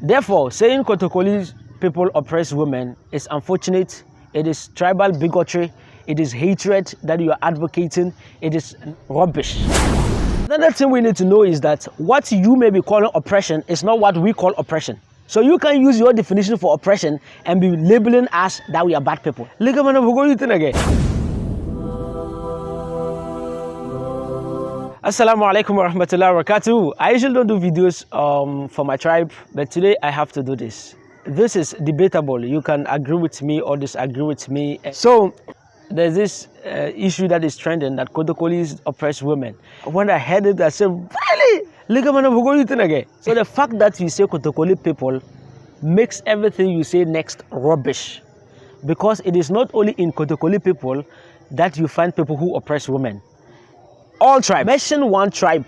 Therefore, saying Kotokoli people oppress women is unfortunate. It is tribal bigotry. It is hatred that you are advocating. It is rubbish. Another thing we need to know is that what you may be calling oppression is not what we call oppression. So you can use your definition for oppression and be labeling us that we are bad people. Look at again. Assalamu alaikum wa rahmatullahi wa barakatuh. I usually don't do videos for my tribe, but today I have to do this. This is debatable. You can agree with me or disagree with me. So there's this issue that is trending that Kotokolis oppress women. When I heard it, I said, really? Again. So the fact that you say Kotokoli people makes everything you say next rubbish. Because it is not only in Kotokoli people that you find people who oppress women. All tribes. Mention one tribe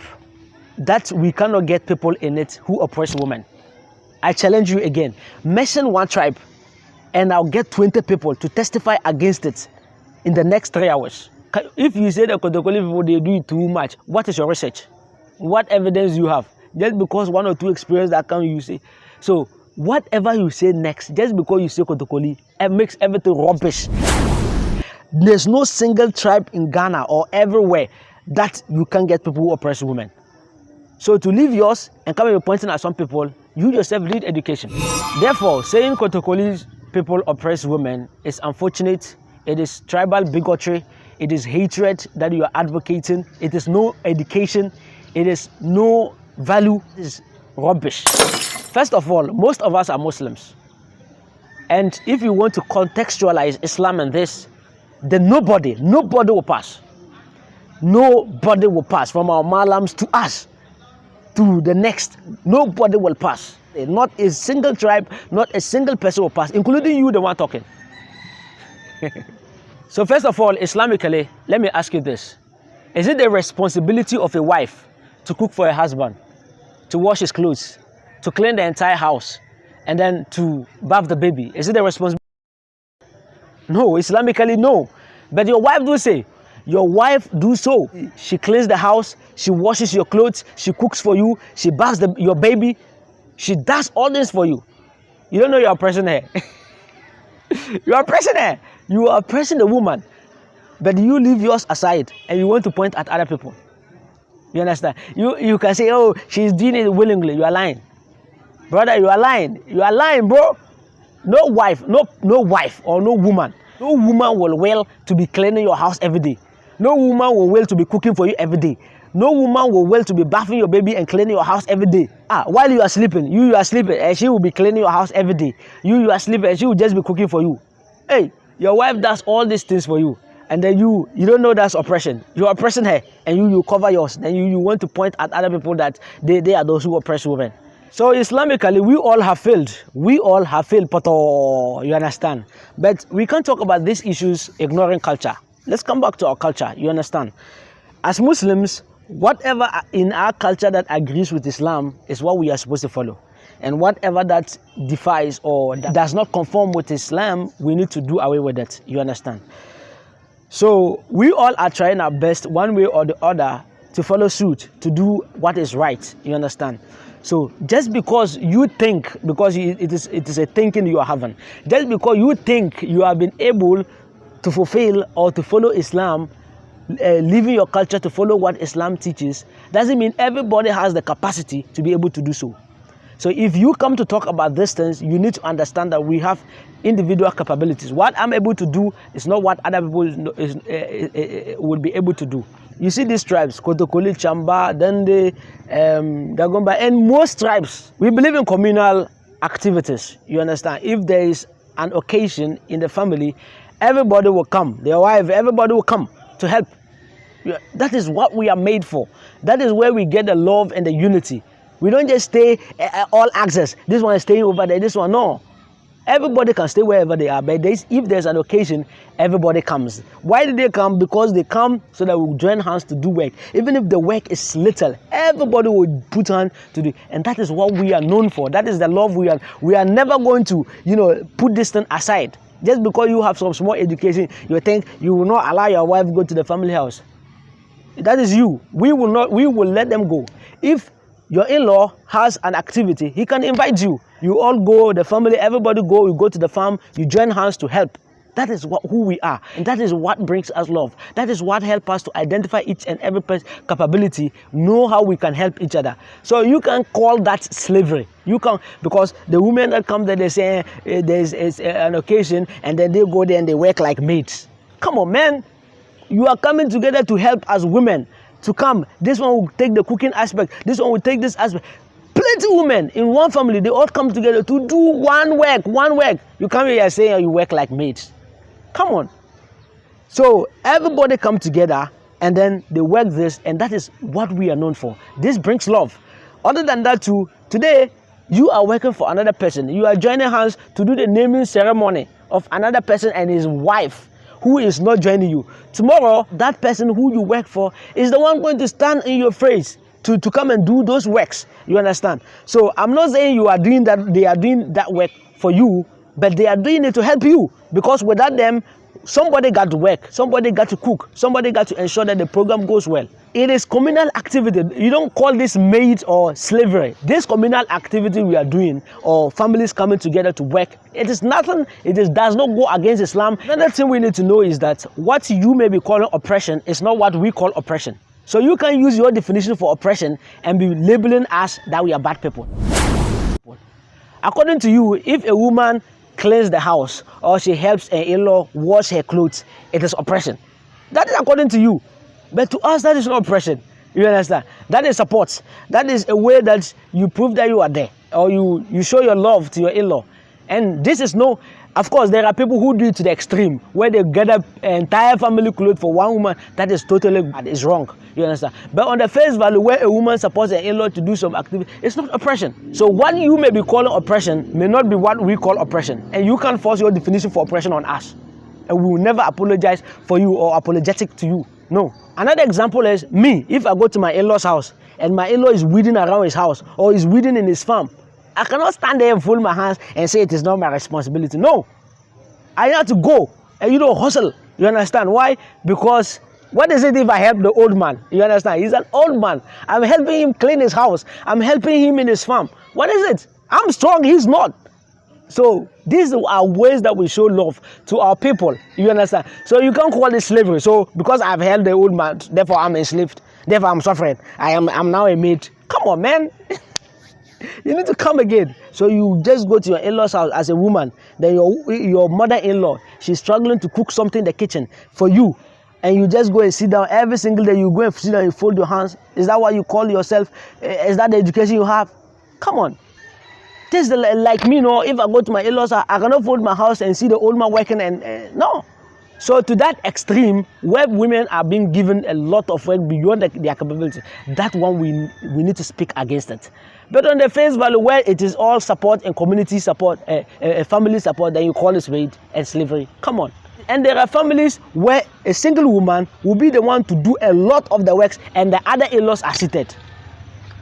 that we cannot get people in it who oppress women. I challenge you again. Mention one tribe and I'll get 20 people to testify against it in the next 3 hours. If you say that Kotokoli people, they do it too much, what is your research? What evidence you have? Just because one or two experience that come, you say. So whatever you say next, just because you say Kotokoli, it makes everything rubbish. There's no single tribe in Ghana or everywhere that you can get people who oppress women. So to leave yours and come and be pointing at some people, you yourself need education. Therefore, saying Kotokoli people oppress women is unfortunate. It is tribal bigotry. It is hatred that you are advocating. It is no education. It is no value. It is rubbish. First of all, most of us are Muslims. And if you want to contextualize Islam in this, then nobody will pass. Nobody will pass from our Malams to us, to the next. Nobody will pass. Not a single tribe, not a single person will pass, including you, the one talking. So first of all, Islamically, let me ask you this. Is it the responsibility of a wife to cook for her husband, to wash his clothes, to clean the entire house, and then to bath the baby? Is it the responsibility? No, Islamically, no. But your wife do say, your wife do so. She cleans the house, she washes your clothes, she cooks for you, she baths your baby. She does all this for you. You don't know you are oppressing her. You are oppressing her. You are oppressing the woman. But you leave yours aside and you want to point at other people. You understand? You can say, oh, she's doing it willingly. You are lying. Brother, you are lying. You are lying, bro. No wife or no woman. No woman will will to be cleaning your house every day. No woman will will to be cooking for you every day. No woman will will to be bathing your baby and cleaning your house every day. While you are sleeping, you are sleeping and she will be cleaning your house every day. You are sleeping and she will just be cooking for you. Hey, your wife does all these things for you. And then you don't know that's oppression. You're oppressing her and you cover yours. Then you want to point at other people that they are those who oppress women. So Islamically, we all have failed. We all have failed, Poto. You understand? But we can't talk about these issues ignoring culture. Let's come back to our culture. You understand? As Muslims, whatever in our culture that agrees with Islam is what we are supposed to follow. And whatever that defies or that does not conform with Islam, we need to do away with it. You understand? So we all are trying our best one way or the other to follow suit, to do what is right. You understand? So just because you think, because it is a thinking you are having, just because you think you have been able to fulfill or to follow Islam, leaving your culture to follow what Islam teaches, doesn't mean everybody has the capacity to be able to do so. So if you come to talk about these things, you need to understand that we have individual capabilities. What I'm able to do is not what other people will be able to do. You see these tribes, Kotokoli, Chamba, Dende, Dagomba, and most tribes, we believe in communal activities. You understand? If there is an occasion in the family, everybody will come. Their wife, everybody will come to help. That is what we are made for. That is where we get the love and the unity. We don't just stay all access. This one is staying over there, this one, no. Everybody can stay wherever they are, but if there's an occasion, everybody comes. Why did they come? Because they come so that we'll join hands to do work. Even if the work is little, everybody will put hand to do. And that is what we are known for. That is the love we are. We are never going to, put this thing aside. Just because you have some small education, you think you will not allow your wife to go to the family house. That is you. We will let them go. If your in-law has an activity, he can invite you. You all go, the family, everybody go, you go to the farm, you join hands to help. That is who we are, and that is what brings us love. That is what helps us to identify each and every person's capability, know how we can help each other. So you can call that slavery. You can, because the women that come there, they say there's an occasion, and then they go there and they work like maids. Come on, man. You are coming together to help as women, to come. This one will take the cooking aspect. This one will take this aspect. Plenty women in one family, they all come together to do one work. You come here saying you work like maids. Come on. So everybody come together and then they work this, and that is what we are known for. This brings love. Other than that too, today you are working for another person. You are joining hands to do the naming ceremony of another person and his wife who is not joining you. Tomorrow, that person who you work for is the one going to stand in your face to come and do those works. You understand? So I'm not saying you are doing that, they are doing that work for you, but they are doing it to help you, because without them, somebody got to work, somebody got to cook, somebody got to ensure that the program goes well. It is communal activity. You don't call this maid or slavery. This communal activity we are doing, or families coming together to work, it is nothing, does not go against Islam. Another thing we need to know is that what you may be calling oppression is not what we call oppression. So you can use your definition for oppression and be labeling us that we are bad people. According to you, if a woman cleans the house or she helps her in-law wash her clothes, it is oppression. That is according to you. But to us, that is not oppression. You understand? That is support. That is a way that you prove that you are there, or you show your love to your in-law. And this is no, of course, there are people who do it to the extreme, where they gather entire family clothes for one woman. That is totally bad. It's wrong. You understand? But on the face value, where a woman supports her in-law to do some activity, it's not oppression. So what you may be calling oppression may not be what we call oppression. And you can't force your definition for oppression on us. And we will never apologize for you or apologetic to you. No. Another example is me. If I go to my in-law's house and my in-law is weeding around his house or is weeding in his farm, I cannot stand there and fold my hands and say it is not my responsibility. No. I have to go and hustle. You understand? Why? Because what is it if I help the old man? You understand? He's an old man. I'm helping him clean his house. I'm helping him in his farm. What is it? I'm strong. He's not. So these are ways that we show love to our people. You understand? So you can't call it slavery. So because I've helped the old man, therefore I'm enslaved. Therefore I'm suffering. I'm now a maid. Come on, man. You need to come again. So you just go to your in-law's house as a woman. Then your mother-in-law, she's struggling to cook something in the kitchen for you. And you just go and sit down every single day. You go and sit down and fold your hands. Is that what you call yourself? Is that the education you have? Come on. This is like me, no. If I go to my in-laws, I cannot fold my house and see the old man working and no. So to that extreme, where women are being given a lot of work beyond their capability, that one we need to speak against it. But on the face value, where it is all support and community support, family support, then you call it rape and slavery. Come on. And there are families where a single woman will be the one to do a lot of the works, and the other in-laws are seated.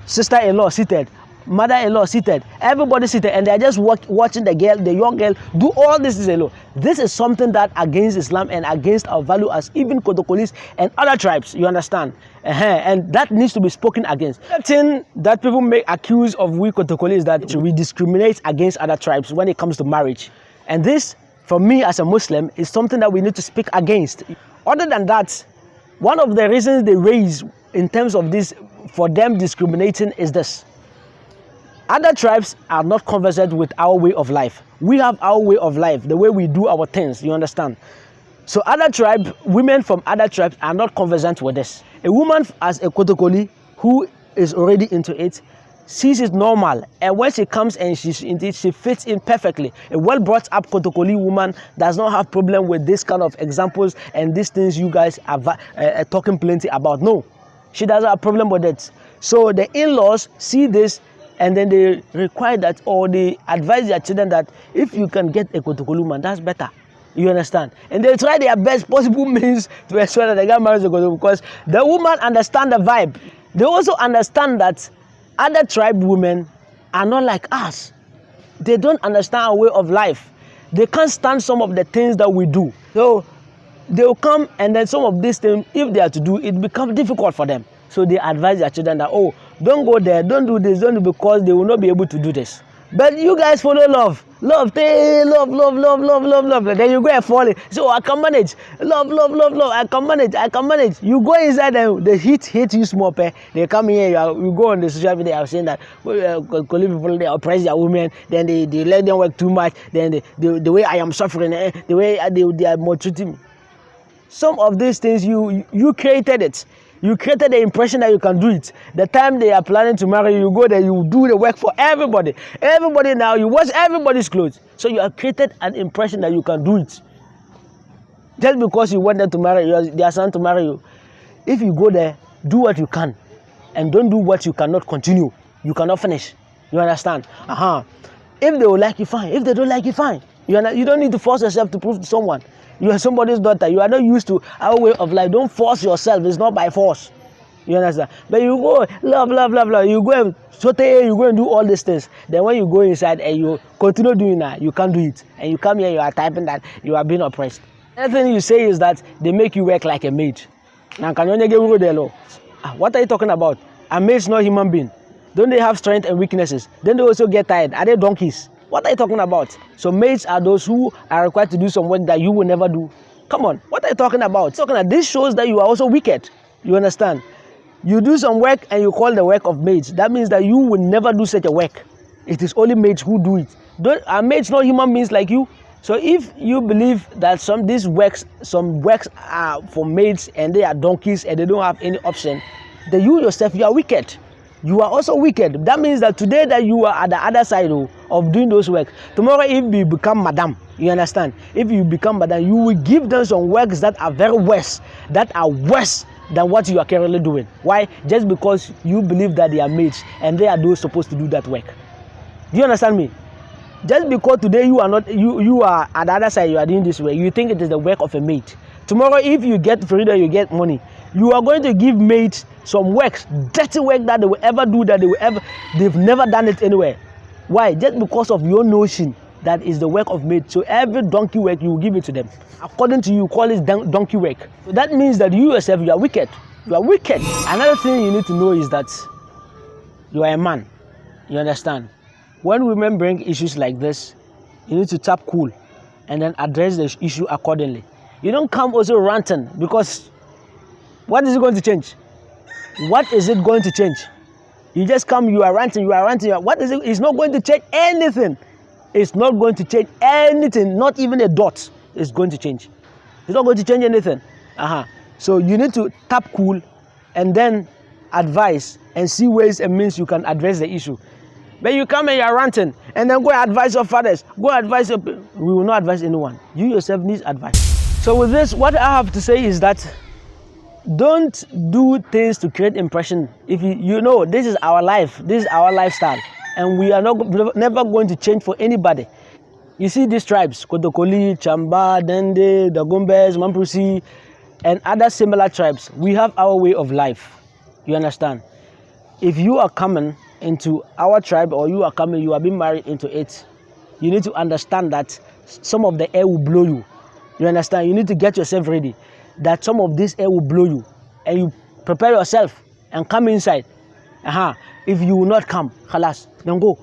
Sister-in-law seated. Mother-in-law seated, everybody seated, and they're just watching the young girl do all this alone. This is something that against Islam and against our value as even Kotokolis and other tribes, you understand? And that needs to be spoken against. The thing that people may accuse of we Kotokoli is that we discriminate against other tribes when it comes to marriage. And this, for me as a Muslim, is something that we need to speak against. Other than that, one of the reasons they raise in terms of this, for them discriminating, is this. Other tribes are not conversant with our way of life. We have our way of life, the way we do our things, you understand? So women from other tribes are not conversant with this. A woman as a Kotokoli who is already into it sees it normal, and when she comes and she fits in perfectly. A well brought up Kotokoli woman does not have problem with this kind of examples and these things you guys are talking plenty about. No, she doesn't have problem with it. So the in-laws see this, and then they require that, or they advise their children that if you can get a Kotokoli woman, that's better. You understand? And they try their best possible means to ensure that they get married to Kotokoli, because the woman understand the vibe. They also understand that other tribe women are not like us. They don't understand our way of life. They can't stand some of the things that we do. So they will come, and then some of these things, if they are to do, it becomes difficult for them. So they advise their children that, oh, don't go there, don't do this, don't do, because they will not be able to do this. But you guys follow love. Love. Then you go and fall in. So I can manage. Love. I can manage. You go inside and the heat hate you small pay. They come here, you go on the social media, I'm saying that colleague people, they oppress their women, then they let them work too much, then the way I am suffering, the way they are maltreating me. Some of these things you created it. You created the impression that you can do it. The time they are planning to marry you, go there, you do the work for everybody. Everybody now, you wash everybody's clothes. So you have created an impression that you can do it. Just because you want them to marry you, their son to marry you. If you go there, do what you can. And don't do what you cannot continue. You cannot finish. You understand? If they will like you, fine. If they don't like you, fine. You don't need to force yourself to prove to someone. You are somebody's daughter. You are not used to our way of life. Don't force yourself. It's not by force. You understand? But you go, love. You go and saute, you go and do all these things. Then when you go inside and you continue doing that, you can't do it. And you come here, you are typing that you are being oppressed. Everything you say is that they make you work like a maid. Now, can you get the law? What are you talking about? A maid's not a human being. Don't they have strength and weaknesses? Then they also get tired. Are they donkeys? What are you talking about? So maids are those who are required to do some work that you will never do. Come on, what are you talking about? This shows that you are also wicked. You understand? You do some work and you call the work of maids. That means that you will never do such a work. It is only maids who do it. Are maids not human beings like you? So if you believe that some works are for maids and they are donkeys and they don't have any option, then you yourself, you are wicked. You are also wicked. That means that today that you are at the other side of doing those work. Tomorrow, if you become madam, you understand? If you become madam, you will give them some works that are very worse, that are worse than what you are currently doing. Why? Just because you believe that they are maids and they are those supposed to do that work. Do you understand me? Just because today you are not, you are at the other side, you are doing this way, you think it is the work of a maid. Tomorrow, if you get freedom, you get money, you are going to give maids some works, dirty work that they will ever do, they've never done it anywhere. Why? Just because of your notion that is the work of maid. So every donkey work, you will give it to them. According to you, call it donkey work. So that means that you yourself, you are wicked. You are wicked. Another thing you need to know is that you are a man. You understand? When women bring issues like this, you need to tap cool and then address the issue accordingly. You don't come also ranting, because what is it going to change? What is it going to change? You just come, you are ranting. What is it? It's not going to change anything. It's not going to change anything, not even a dot is going to change. It's not going to change anything. So you need to tap cool and then advise and see ways and means you can address the issue. But you come and you're ranting and then go and advise your fathers. Go advise your... We will not advise anyone. You yourself need advice. So with this, what I have to say is that don't do things to create impression. If you know this is our life, this is our lifestyle, and we are never going to change for anybody. You see these tribes, Kotokoli, Chamba, Dende, Dagombes, Mamprusi, and other similar tribes. We have our way of life. You understand? If you are coming into our tribe, or you are being married into it, you need to understand that some of the air will blow you. You understand? You need to get yourself ready that some of this air will blow you, and you prepare yourself and come inside. If you will not come, khalas, then go.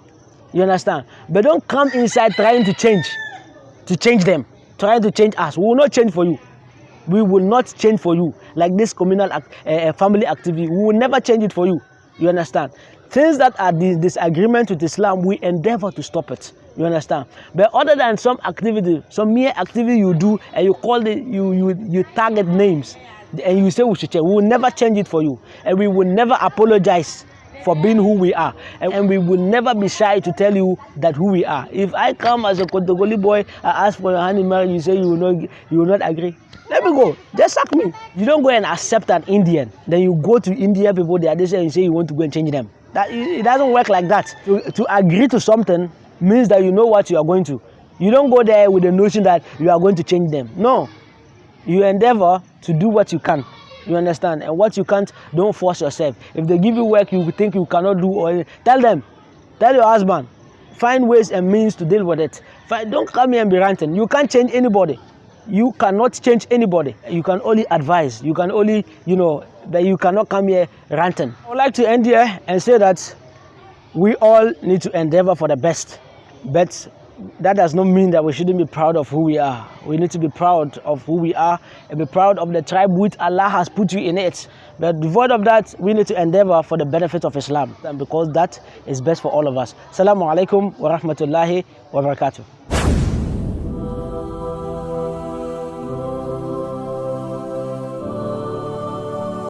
You understand? But don't come inside trying to change them, trying to change us. We will not change for you. We will not change for you. Like this communal family activity, we will never change it for you. You understand? Things that are disagreement with Islam, we endeavor to stop it. You understand? But other than some activity, some mere activity you do, and you call it, you target names, and you say we should change, we will never change it for you, and we will never apologize for being who we are, and we will never be shy to tell you that who we are. If I come as a Kotokoli boy, I ask for your hand in marriage, you say you will not agree. Let me go. Just sack me. You don't go and accept an Indian, then you go to India people there, they say, and you say you want to go and change them. It doesn't work like that. To agree to something means that you know what you are going to. You don't go there with the notion that you are going to change them. No. You endeavor to do what you can. You understand? And what you can't, don't force yourself. If they give you work you think you cannot do, or tell them. Tell your husband. Find ways and means to deal with it. Don't come here and be ranting. You can't change anybody. You cannot change anybody. You can only advise. You can only, but you cannot come here ranting. I would like to end here and say that we all need to endeavor for the best, but that does not mean that we shouldn't be proud of who we are. We need to be proud of who we are and be proud of the tribe which Allah has put you in it. But devoid of that, we need to endeavor for the benefit of Islam, and because that is best for all of us. Assalamu alaikum wa rahmatullahi wa barakatuh.